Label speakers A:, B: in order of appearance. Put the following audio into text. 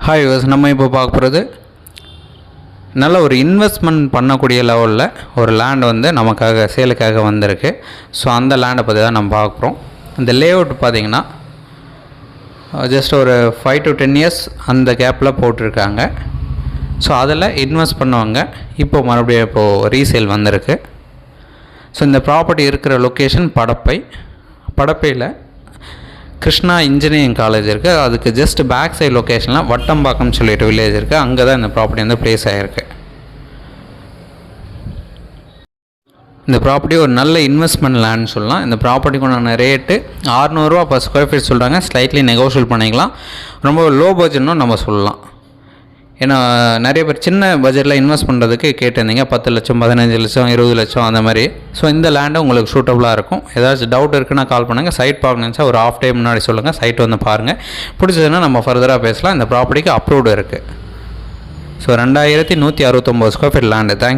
A: Hi நம்ம இப்போ பார்க்க போகிறது நல்ல ஒரு இன்வெஸ்ட்மெண்ட் பண்ணக்கூடிய லெவலில் ஒரு லேண்ட் வந்து நமக்காக சேலுக்காக வந்திருக்கு. ஸோ அந்த லேண்டை பற்றி தான் நம்ம பார்க்க போகிறோம். இந்த லே அவுட் பார்த்திங்கன்னா ஜஸ்ட் ஒரு 5 to 10 இயர்ஸ் அந்த கேப்பில் போட்டிருக்காங்க. ஸோ அதில் இன்வெஸ்ட் பண்ணுவாங்க. இப்போ மறுபடியும் இப்போது ரீசேல் வந்திருக்கு. ஸோ இந்த ப்ராப்பர்ட்டி இருக்கிற லொக்கேஷன் படப்பையில் கிருஷ்ணா இன்ஜினியரிங் காலேஜ் இருக்குது. அதுக்கு ஜஸ்ட் பேக் சைடு லொக்கேஷனில் வட்டம்பாக்கம் சொல்லிட்டு வில்லேஜ் இருக்குது. அங்கே தான் இந்த ப்ராப்பர்ட்டி வந்து ப்ளேஸ் ஆகிருக்கு. இந்த ப்ராப்பர்ட்டி ஒரு நல்ல இன்வெஸ்ட்மெண்ட் லேண்ட் சொல்லலாம். இந்த ப்ராப்பர்ட்டிக்குண்டான ரேட்டு 600 ரூபா per ஸ்கொயர் ஃபீட் சொல்கிறாங்க. ஸ்லைட்லி நெகோஷியல் பண்ணிக்கலாம். ரொம்ப லோ பட்ஜெட்னும் நம்ம சொல்லலாம். ஏன்னா நிறைய பேர் சின்ன பட்ஜெட்டில் இன்வெஸ்ட் பண்ணுறதுக்கு கேட்டிருந்தீங்க. 10 லட்சம் 15 லட்சம் 20 லட்சம் அந்த மாதிரி. ஸோ இந்த லேண்டு உங்களுக்கு சூட்டபுளாக இருக்கும். ஏதாச்சும் டவுட் இருக்குன்னா கால் பண்ணுங்கள். சைட் பார்க்கணுன்னு ஒரு ஹாஃப் டே முன்னாடி சொல்லுங்கள். சைட் வந்து பாருங்கள். பிடிச்சதுன்னா நம்ம ஃபர்தராக பேசலாம். இந்த ப்ராப்பர்ட்டிக்கு அப்ரூவ்டு இருக்குது. So 2169 square feet land. Thanks.